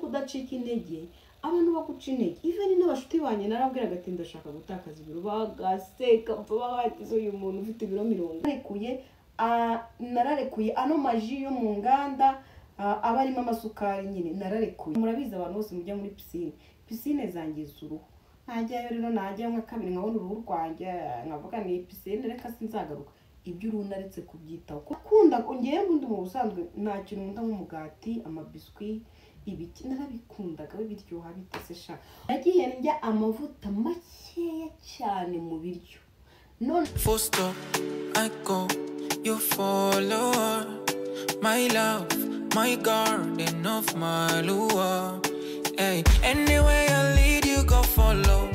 kudacika intege abantu baguca intege even n'abashuti banjye narabwiraga ati ndashaka gutakaza ibiro bagaseka bati uyu muntu ufite ibiro 100 nararekuye ano maji yo mu nganda abarimo amasukari nyine nararekuye. Murabizi abantu bose mujya muri piscine zangiza uruhu, najyayo rero najya nka kabiri nkabona uruhu rwanjye nkavuga ni piscine reka sinzagaruka. Ibyo urunaretse kubyitaho kunda ngiye ngundi mu busanzwe nta kintu nkunda nk'umugati amabiswi ibiki narabikundaga biryoha bitese sha. Nagiye ndya amavuta makeya cyane mu biryo none first up I go you follow my love my garden of my lure hey anyway I lead you go follow.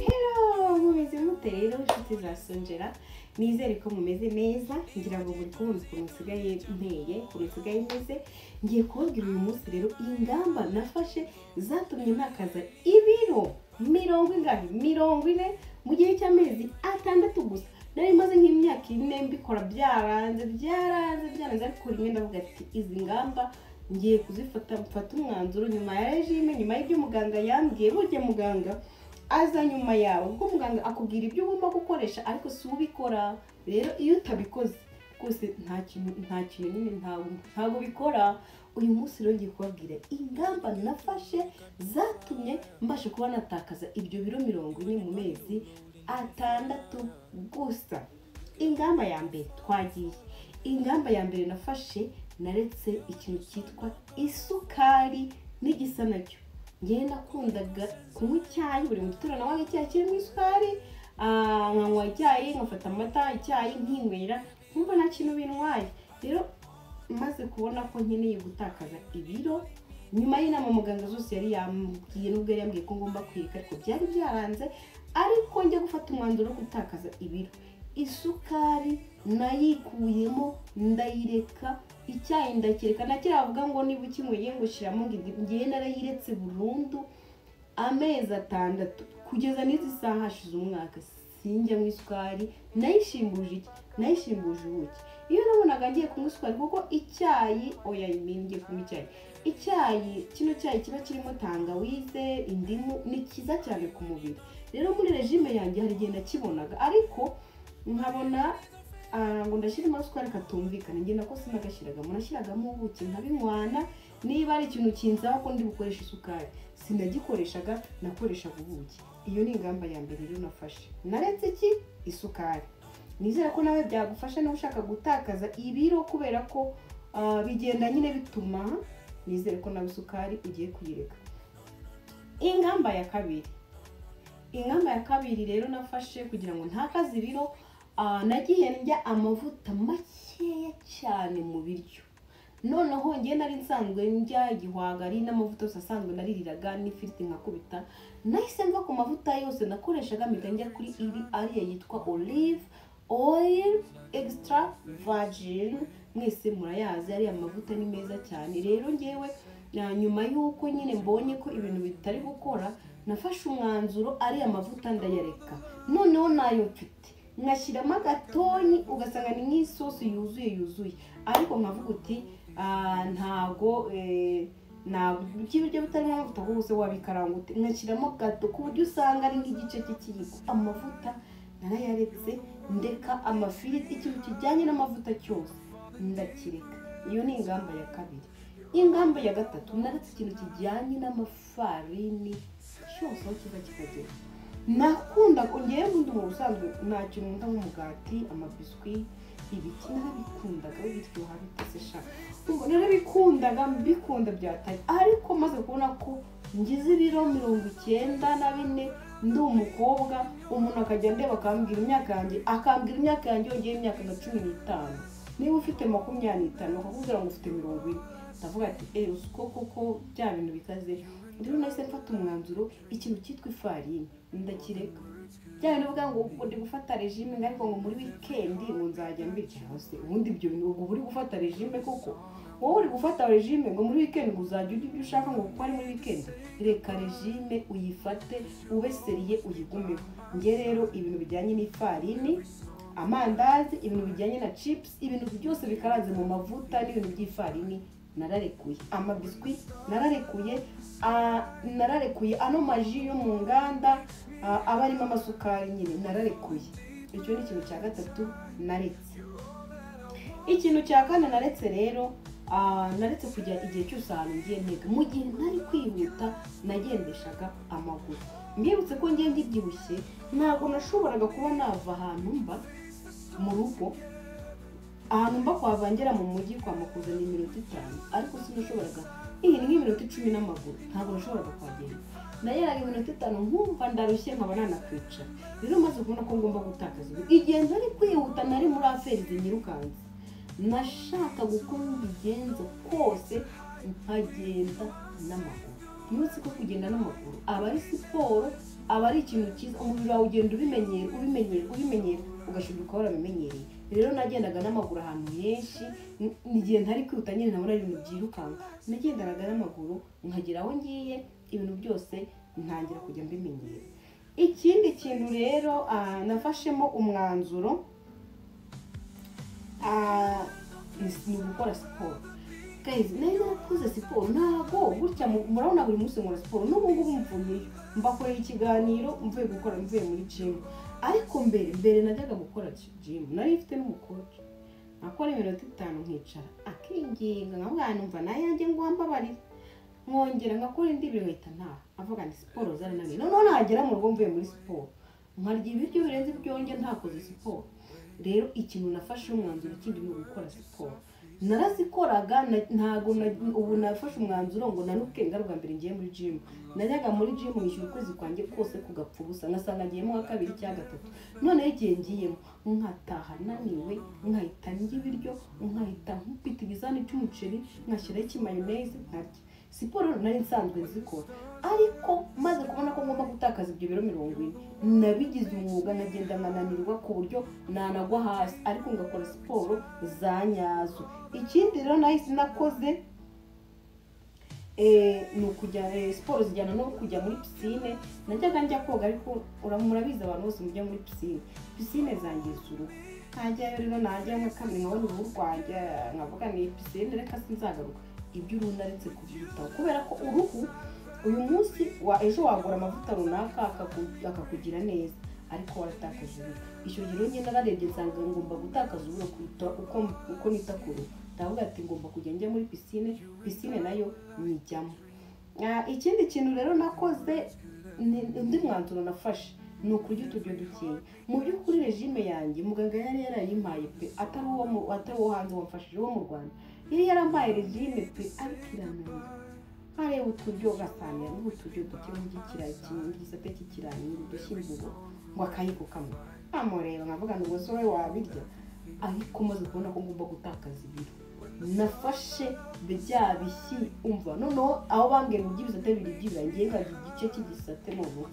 Hello mumeze mute rero inshuti za Sonjera nizere ko mumeze neza ngira ngo buri kunzi kumusigaye nteye kumusigaye meze ngiye kubabwira uyu munsi rero ingamba nafashe zatumye ntakaza ibiro 40 mu gihe cy'amezi 6 gusa. Nari maze nk'imyaka 4 mbikora byaranze ariko rimwe ndavuga ati izi ngamba ngiye kuzifata mfata umwanzuro nyuma ya regime nyuma y'ibyo muganga yambwiye. Burya muganga aza nyuma yawe ubwo muganga akubwira ibyo ugomba gukoresha ariko si ubikora. Rero iyo utabikoze kose nta kintu nyine ntago bikora. Uyu munsi rero ngiye kubabwira ingamba nafashe zatumye mbasha kuba natakaza ibyo biro 40 mu mezi 6 gusa. Ingamba ya mbere twagiye. Ingamba ya mbere nafashe naretse ikintu cyitwa isukari n'igisa nacyo. Ngiye nakundaga kunywa icyayi buri mu gitondo nawe icyayi kirimo isukari nkanywa icyayi nkafata amata icyayi nkinywera nkumva nta kintu bintwaye. Rero maze kubona ko nkeneye gutakaza ibiro nyuma y'inama muganga zose yari yambwiye nubwo yari yambwiye ko ngomba kwirika ariko byari byaranze ariko njye gufata umwanzuro wo gutakaza ibiro. Isukari nayikuyemo ndayireka icyayi ndakireka nakiravuga ngo niba ukinyweye ngo shiramo ngiye narayiretse burundu amezi 6 kugeza n'izi saha hashize umwaka sinjya mu isukari. Nayishimbuje ubuki iyo nabonaga ngiye kunywa isukari kuko icyayi oya ngiye kunywa icyayi kino cyayi kiba kirimo tangawize indimu ni kiza cyane ku mubiri. Rero muri regime yanjye hari igihe nakibonaga ariko nkabona ngo ndashyiramo isukari katumvikana ngiye nako sinagashyiragamo nashyiragamo ubuki nkabinywana. Niba ari ikintu kinzaho ko ndi bukoresha isukari sinagikoreshaga nakoreshaga ubuki. Iyo ni ingamba ya mbere rero nafashe naretse iki isukari. Nizera ko nawe byagufasha no ushaka gutakaza ibiro kubera ko bigenda nyine bituma. Nizere ko nawe isukari ugiye kuyireka. Ingamba ya kabiri rero nafashe kugira ngo ntakaze ibiro nagiye ndya amavuta makeya cyane mu biryo. Noneho ngiye nari nsanzwe ndya igihwagari n'amavuta yose asanzwe naririraga n'ifiriti nkakubita. Nahise mva ku mavuta yose nakoreshaga mpita njya kuri iri ariya yitwa olive oil extra virgin. Mwese murayazi ariya mavuta ni meza cyane. Rero ngewe nyuma y'uko nyine mbonye ko ibintu bitari gukora nafashe umwanzuro ariya mavuta ndayareka. Noneho nayo mfite nkashyiramo agatonyi ugasanga ni nk'isosi yuzuye ariko nkavuga uti ntago ibyo bitarimo amavuta hose wabikaranga ute nkashyiramo gato ku buryo usanga ari nk'igice cy'ikiyiko. Amavuta narayaretse ndeka amafiriti ikintu kijyanye n'amavuta cyose ndakireka. Iyo ni ingamba ya kabiri. Ingamba ya gatatu naretse ikintu kijyanye n'amafarini cyose aho kiva kikagera. Nakunda ngiye ngundi mu busanzwe nta kintu nkunda nk'umugati amabiswi ibiki narabikundaga biryoha bitese sha. Mbikunda byatari ariko maze kubona ko ngize ibiro 94 ndi umukobwa umuntu akajya ndeba akambwira imyaka yanjye yongeye imyaka na 15. Niba ufite 25 akakubwira ngo ufite 40 ndavuga ati usko koko bya bintu bikaze. Rero nahise mfata umwanzuro ikintu cyitwa ifarini ndakireka. Bya bintu uvuga ngo ndi gufata regime ariko ngo muri weekend ngo nzajya mbirya hose ubundi ibyo bintu ubwo uri gufata regime koko wowe uri gufata regime ngo muri weekend uzajya urya ibyo ushaka ngo kuko ari muri weekend. Reka regime uyifate ube seriye uyigumeho. Nge rero ibintu bijyanye n'ifarini amandazi ibintu bijyanye na chips ibintu byose bikaranze mu mavuta n'ibintu by'ifarini nararekuye amabiswi, nararekuye ano maji yo mu nganda aba arimo amasukari nyine nararekuye. Icyo ni ikintu cya gatatu naretse. Ikintu cya kane naretse rero naretse kujya igihe cyose ahantu ngiye ntega. Mu gihe ntari kwihuta nagendeshaga amaguru. Mbibutse ko ngiye ngibyibushye ntabwo nashoboraga kuba nava ahantu mba mu rugo, ahantu mba kwavangera mu mujyi kwa Makuza ni iminota 5, ariko sinashoboraga iyi ni nk'iminota 10 n'amaguru, ntabwo nashoboraga kuhagenda. Nageraga iminota 5 nkumva ndarushye nkaba nanakwicara. Rero maze kubona ko ngomba gutakaza igihe ntari kwihuta, nari muri aferi zinyirukanze, nashaka gukora ibigenzo kose nkagenda n'amaguru. Nibutse ko kugenda n'amaguru aba ari siporo, aba ari ikintu cyiza, umubiri wawe ugenda ubimenyera ugashiduka warabimenyereye. Rero nagendaga n'amaguru ahantu henshi, n'igihe ntari kwihuta nyine nabona ibintu byirukanka, nagendanaga n'amaguru nkagera aho ngiye, ibintu byose ntangira kujya mbimenyera. Ikindi kintu rero nafashemo umwanzuro ni gukora siporo. Guys, nakoze siporo ntago gutya murabona buri munsi nkora siporo. N'ubu ngubu mvuye mbakorera ikiganiro mvuye muri gym. Ariko mbere najyaga gukora gym, nari mfite n'umukoci, nakora iminota 5 nkicara akinginga nkabwana numva nayanjye ngwamba bari nkongera ngakora indi bihita avuga ni siporo zarananiye. None nagera mu rugo mvuye muri siporo nkarya ibiryo birenze byonge ntakoze siporo. Rero ikintu nafashe umwanzuro kindi ni gukora siporo. Narazikoraga ntago ubu nafashe umwanzuro ngo nanuke ngaruka mbere ngiye muri gym. Najyaga muri gym nishyura ukwezi kwanjye kose kugapfa ubusa, ngasanga ngiyemo wa kabiri cyangwa gatatu. None igihe ngiyemo nkataha naniwe, nkahita ndya ibiryo, nkahita nkupita ibizani cy'umuceri, nkashyiraho ikimayoneze nkarya. Siporo nari nsanzwe nzikora, ariko maze kubona ko ngomba gutakaza ibyo biro 40 nabigize umwuga, nkagenda nkananirwa ku buryo nanagwa hasi, ariko ngakora siporo za nyazo. Ikindi rero nahise nakoze ni ukujya siporo zijyana no kujya muri piscine. Najyaga njya koga, ariko murabizi abantu bose mujya muri piscine zangiza uruhu. Ntajyayo rero najya nkakamenya nkabona uruhu rwanjye nkavuga ni piscine reka sinzagaruka. Ibyo uruhu naretse kubyitaho kubera ko uruhu uyu munsi ejo wagura amavuta runaka akakugira neza, ariko waratakaje uruhu. Icyo gihe rero nararebye nsanga ngomba gutakaza uruhu uko nita ku ruhu. Ndavuga ati ngomba kujya njya muri piscine nayo nyijyamo. Ikindi kintu rero nakoze undi mwanzuro nafashe ni ukurya uturyo dukeya. Mu by'ukuri regime yanjye muganga yari yarayimpaye pe, atari uwo hanze wamfashije wo mu Rwanda. Yari yarambaye regime pe, ariko irananiye. Hareba uturyo ugasanga n'uturyo duke nk'ikirayi igisate cy'ikirayi udushyimbo ngo akayiko kamwe. Amureba nkavuga ngo so we wabirya, ariko maze kubona ko ngomba gutakaza ibiro nafashe bya bishyi umva. Noneho aho bambwiye ngo ibisate bibiri by'ibirangiye nkagira igice cy'igisate noneho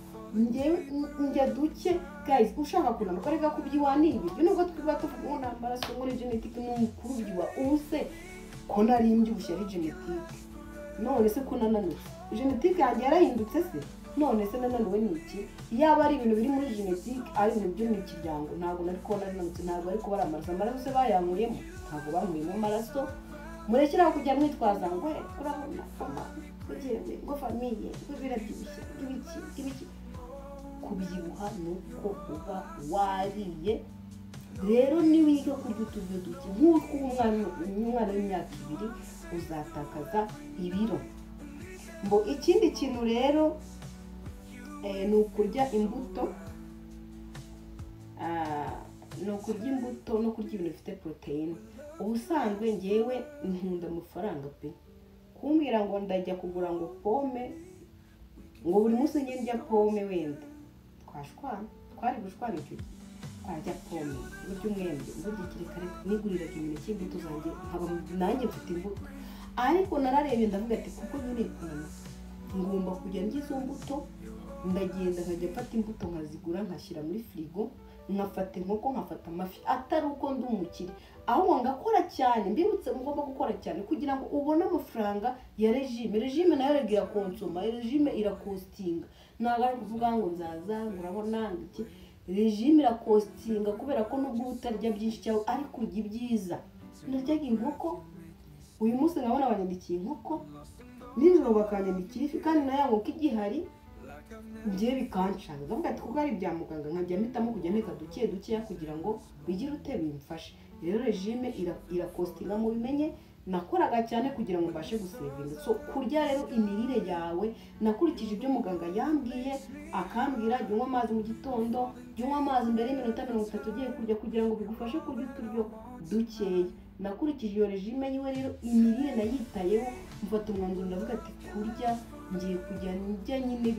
njya duke. Guys, ushaka kunanuka reka kubyiwanira ibyo nubwo twiba tuvuga ngo n'amaraso muri genetique n'umukuru byiwa use ko nari mbyibushye ari genetique. None se ko nananutse genetique yanjye yarahindutse se? None se nananiwe n'iki? Yaba ari ibintu biri muri genetique ari ibintu byo mu kiryango ntabwo nari ko nananutse, ntabwo ariko baramaraso se bayamuyemo, ntabwo bamuyemo amaraso. Murekeraho kujya mwitwaza ngo urabona fama kugende ngo famiye ngo birabyibushye ibiki. Kubyibuha nuko uba wariye. Rero niwiga kurya uturyo duke nk'uko umwana w'imyaka 2 uzatakaza ibiro. Ikindi kintu rero ni ukurya imbuto, no kurya ibintu bifite proteine. Ubusanzwe ngewe nkunda amafaranga pe, kumbwira ngo ndajya kugura ngo pome ngo buri munsi njye ndya pome, wenda twari gushwana icyo gihe twajya pome buryo umwembe buryo kirekare niguriraga ibintu cy'imbuto zanjye nkaba nanjye mfite imbuto. Ariko nararebye ndavuga ati kuko nyine ngomba kujya ndya izo mbuto, ndagenda nkajya mfata imbuto nkazigura nkashyira muri frigo, nkafata inkoko nkafata amafi. Atari uko ndi umukire, ahubwo ngakora cyane. Mbibutse ngomba gukora cyane kugira ngo ubone amafaranga ya regime nayo regira konsoma, regime irakostinga. Ntabwo ari kuvuga ngo nzaza urabona iki, regime irakostinga kubera ko nubwo utarya byinshi cyawe ariko urya ibyiza. Naryaga inkoko uyu munsi nkabona banyandikiye inkoko nijoro bakanyandikira ifi kandi na ya nkoko igihari njye bikancaga ndavuga ati kuko ari ibya muganga nkajya mpitamo kujya nteka dukeya kugira ngo bigire ute bimfashe. Rero regime irakostinga mu bimenye nakoraga cyane kugira ngo mbashe gusevinga. So kurya rero imirire yawe nakurikije ibyo muganga yambwiye, akambwira jya unywa amazi mu gitondo, jya unywa amazi mbere y'iminota 30 ugiye kurya kugira ngo bigufashe kurya uturyo dukeya. Nakurikije iyo regime yiwe rero imirire nayitayeho mfata umwanzuro ndavuga ati kurya ngiye kujya njya nyine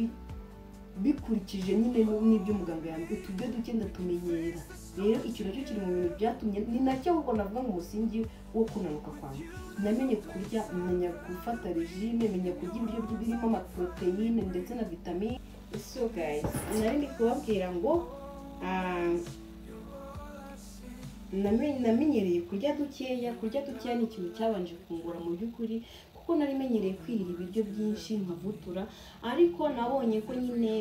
bikurikije nyine n'ibyo muganga yambwiye, uturyo duke ndatumenyera. Rero icyo nacyo kiri mu bintu byatumye ni nacyo ahubwo navuga ngo umusingi wo kunanuka kwanjye. Namenye kurya, menya gufata regime, menya kurya ibiryo birimo amaproteine ndetse na vitamine. So guys, nari ndi kubabwira ngo namenyereye kurya dukeya ni ikintu cyabanje kungora mu by'ukuri kuko nari menyereye kwirira ibiryo byinshi nkavutura, ariko nabonye ko nyine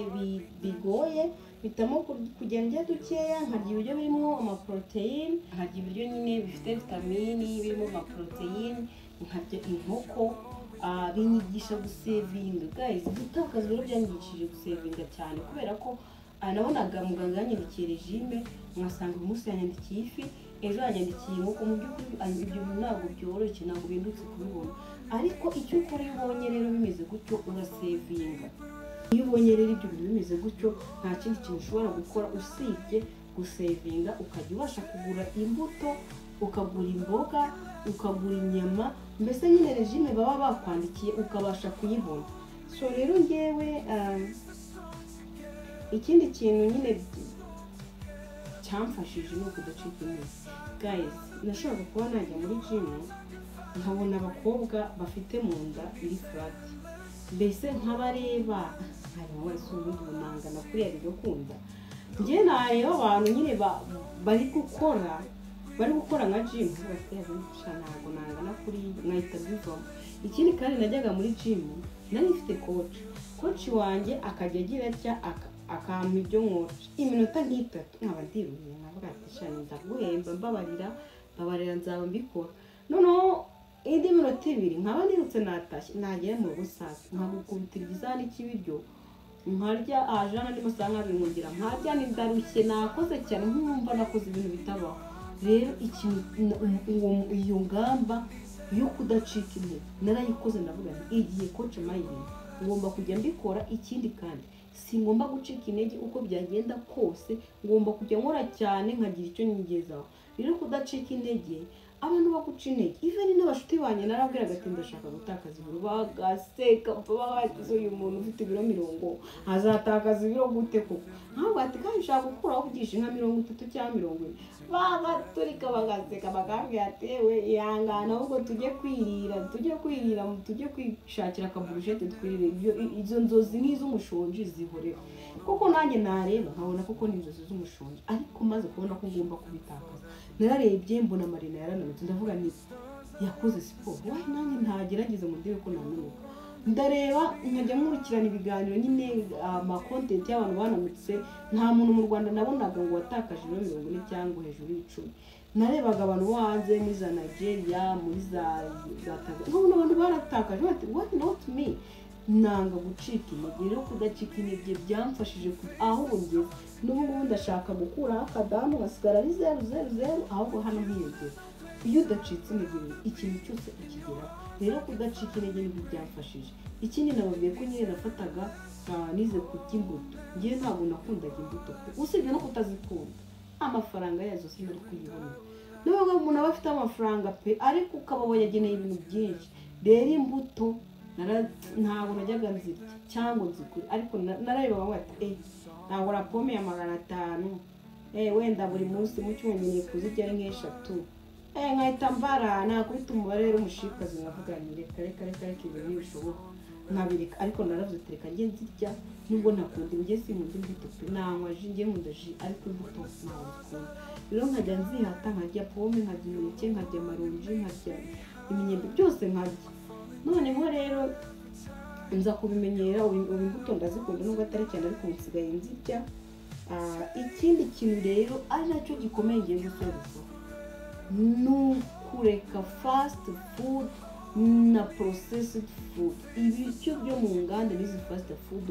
bigoye bitamo kujya ndya dukeya nkarya ibiryo birimo amaproteine, nkarya ibiryo nyine bifite vitamini birimo amaproteine, nkarya inkoko. Binyigisha gusevinga guys, gutakaza rero byanyigishije gusevinga cyane kubera ko nabonaga muganga yanyandikiye regime nkasanga uyu munsi yanyandikiye ifi, ejo yanyandikiye inkoko. Mu by'ukuri ibyo bintu ntabwo byoroshye, ntabwo bindutse kubibona, ariko icyo ukora iyo ubonye rero bimeze gutyo urasevinga. Iyo ubonye rero ibyo bintu bimeze gutyo nta kindi kintu ushobora gukora usibye gusevinga, ukajya ubasha kugura imbuto, ukagura imboga, ukagura inyama, mbese nyine regime baba bakwandikiye ukabasha kuyibona. So rero ngewe ikindi kintu nyine cyamfashije ni ukudacika intege guys. Nashobora kuba najya muri gym nkabona abakobwa bafite mu nda iri flat, mbese nkabareba hanyuma wese ubundi bunangana kuri yari gukunda. Njye nareba abantu nyine bari gukora nka gym ntabwo nangana kuri nkahita bivamo. Ikindi kandi najyaga muri gym nari mfite coach wanjye akajya agira atya akampa ibyo nkora iminota nk'itatu nkaba ndiruye nkavuga ati shani ndaguhemba mbabarira nzaba mbikora. Noneho indi minota 2 nkaba nirutse natashye nagera mu rugo sasa nkagukubitira igizani cy'ibiryo nkarya ajana ndimo sanga binkungira nkarya nindarushye nakoze cyane nkumva nakoze ibintu bitabaho. Rero iyo ngamba yo kudacika intege narayikoze ndavuga nti igiye coach mayiri ngomba kujya mbikora. Ikindi kandi singomba gucika intege uko byagenda kose, ngomba kujya nkora cyane nkagira icyo nyigezaho. Rero kudacika intege abantu baguca intege, even n'abashuti banye narabwiraga ati ndashaka gutakaza ibiro, bagaseka babagize uyu muntu ufite ibiro 40 azatakaza ibiro gute koko, ntabwo ati kandi ushaka gukuraho kugisha nka 30 cyangwa 40, bagaturika bagaseka bagambye ati we ihangana ahubwo tujye kwishakira akaburushete twirire izo nzozi n'iz'umushonji zihoreho. Kuko nanjye nareba nkabona kuko n'inzozi z'umushonji, ariko maze kubona ko ngomba kubitakaza nararebye mbona Marina yarananutse ndavuga nti yakoze siporo, wayi nanjye ntagerageza mu ndebe ko nanuka. Ndareba nkajya nkurikirana ibiganiro nyine ama content y'abantu banamutse, nta muntu mu Rwanda nabonaga ngo watakaje ibiro 40 cyangwa hejuru y'10. Narebaga abantu bo hanze muri za Nigeria, muri za Tanzania, nkabona abantu baratakaje bati what not me. Nanga gucika intege, rero kudacika intege byamfashije aho ngeze. N'ubu ndashaka gukura akadamu gasigara ari 000 ahubwo hano hiyongera. Iyo udacitse intege ikintu cyose ukigeraho. Rero kudacika intege ni byamfashije. Ikindi nababwiye ko nyine nafataga nize kurya imbuto. Ngiye ntabwo nakundaga imbuto usibye no kutazikunda, amafaranga yazo sinari kuyibona. Nubwo umuntu aba afite amafaranga pe ariko ukaba yageneye ibintu byinshi. Rero imbuto ntabwo najyaga nzirya cyangwa nzikuri, ariko narareba bati ntabwo rapome ya 500 wenda buri munsi mu cyumweru kuzirya ari nk'eshatu nkahita mbara nakwita umubare rero umushikazi nkavuga ni reka ibintu ntibishoboka nkabireka. Ariko naravyotereka ngiye nzirya nubwo nakunda ngiye sinkunda imbuto pe, nanywa ji ngiye nkunda ji ariko imbuto ntabwo. Rero nkajya nzihata nkarya pome, nkarya imineke, nkarya amaronji, nkarya iminyembe, byose nkarya. Noneho rero nza kubimenyera imbuto ndazikunda nubwo atari cyane ariko nsigaye nzirya. Ikindi kintu rero ari nacyo gikomeye ngiye gusoza ni kureka fast food na processed food, ibiryo byo mu nganda n'izi fast food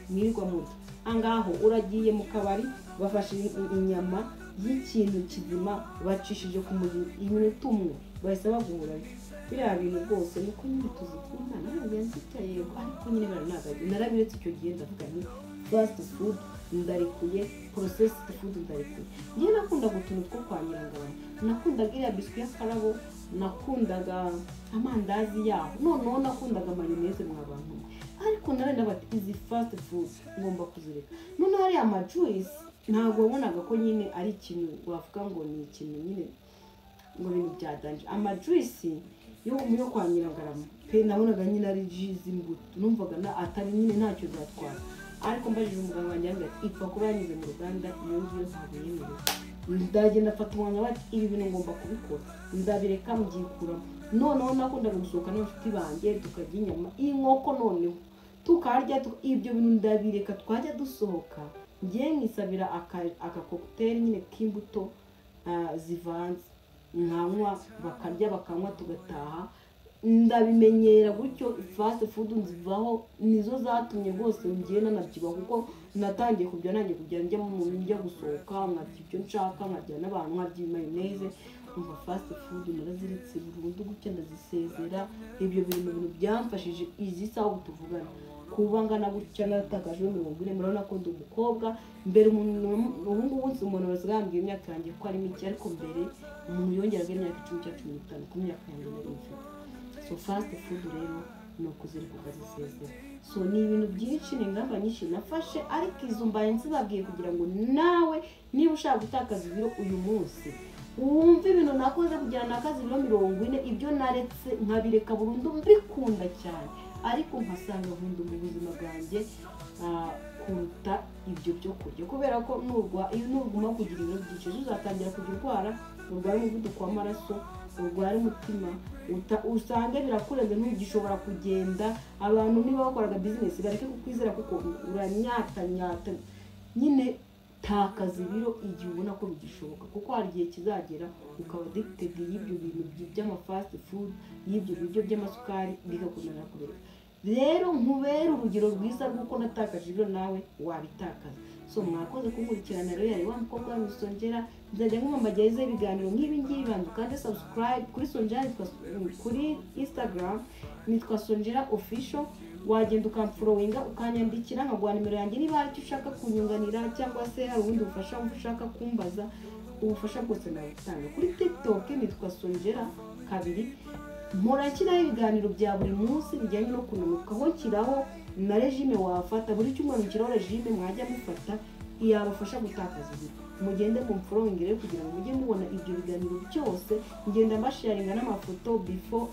mwirirwa murya. Angaho uragiye mu kabari bafashe inyama y'ikintu kizima bacishije ku muriro iminota umwe bahise baguhura. Biriya bintu rwose nuko nyine tuzikunda ntabwo nzitaye, ariko nyine baranagaje narabiretse icyo gihe ndavuga nti fast food ndarekuye, processed food ndarekuye. Njye nakundaga utuntu two kwa Nyirangabo, nakundaga iriya biswi y'akarabo, nakundaga amandazi yaho, noneho nakundaga mayonnaise mw'abantu, ariko narenda bati izi fast food ngomba kuzireka. Noneho hariya amajuice ntabwo wabonaga ko nyine ari ikintu wavuga ngo ni ikintu nyine ngo ibintu byadanje. Amajuice yo kwa Nyirangabo pe nabonaga nyine ari jus imbuto, numvaga atari nyine ntacyo zatwara. Ariko mbajije umuganga wanjye ati ipfa kuba yanyuze mu ruganda, iyo ngiyo ntabwo yemerewe. Ndagenda mfata umwanya bati ibi bintu ngomba kubikora, ndabireka mbyikuramo. Noneho nakundaga gusohoka n'abashuti banjye tukarya inyama inkoko, noneho tukarya ibyo bintu ndabireka, twajya dusohoka ngiye nkisabira aka cocktail nyine k'imbuto zivanze, nkanywa bakarya bakanywa tugataha. Ndabimenyera gutyo fast food nzivaho, nizo zatumye rwose ngiye nanabyiba, kuko natangiye kujya njya gusohoka nkarya ibyo nshaka, nkarya n'abantu, nkarya mayonnaise. Umva fast food naraziretse burundu gutya ndazisezera. Ibyo bintu byamfashije izi sawa tuvugana kuba ngana gutya natakaje 40. Murabona ko ndi umukobwa mbere, umuntu umuntu bazagambye imyaka yanjye ko ari mike, ariko mbere umuntu yongeraga imyaka 10-15 ku myaka yanjye nari mfite. So fast food rero no kuzirika ukazisezera. So ni ibintu byinshi, ni ingamba nyinshi nafashe, ariko izo mbaye nzibabwiye kugira ngo nawe niba ushaka gutakaza ibiro uyu munsi wumve ibintu nakoze kugira nakaza ibiro 40, ibyo naretse nkabireka burundu mbikunda cyane, ariko nkasanga nkunda mu buzima bwanjye kuruta ibyo byo kurya. Kubera ko iyo nuguma kugira ibiro byinshi uzatangira kugira urwara, urwara umuvuduko w'amaraso, urwara umutima, usange birakurenze ntugishobora kugenda. Abantu niba bakoraga business bareke kukwizera kuko uranyata nyine takaza ibiro igihe ubona ko bigishoboka, kuko hari igihe kizagera ukaba addicted y'ibyo bintu by'ama fast food, y'ibyo biryo by'amasukari bigakomera kureka. Rero nkubera urugero rwiza rw'uko natakaje ibiro nawe wabitakaza. So mwakoze kumurikirana rero yari wa mukobwa wa Sonjera. Nzajya nkumamageza ibiganiro nk'ibi ngibi, bantu kandi subscribe kuri Sonjera, kuri Instagram nitwa Sonjera official. Wagenda ukamfollowinga ukanyandikira nkaguha nimero yanjye niba hari icyo ushaka kunyunganira, cyangwa se hari ubundi bufasha ushaka kumbaza, ubufasha bwose nabutanga. Kuri TikTok nitwa Sonjera 2. Murakiraho ibiganiro bya buri munsi bijyanye no kunanuka, aho kiraho na regime wafata buri cyumweru, kiraho regime mwajya mufata iyabafasha gutakaza ibiro. Mugende mumfollowing rero kugira ngo mujye mubona ibyo biganiro byose, ngenda mbasharinga n'amafoto before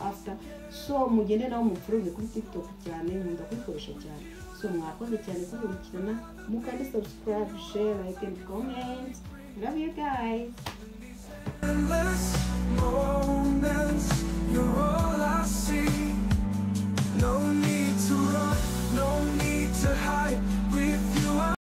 after. So mugende nawo mumfollowing kuri TikTok cyane, nkunda kwikoresha cyane. So mwakoze cyane kumurikirana, mukande subscribe, share, like and comment. Love you guys.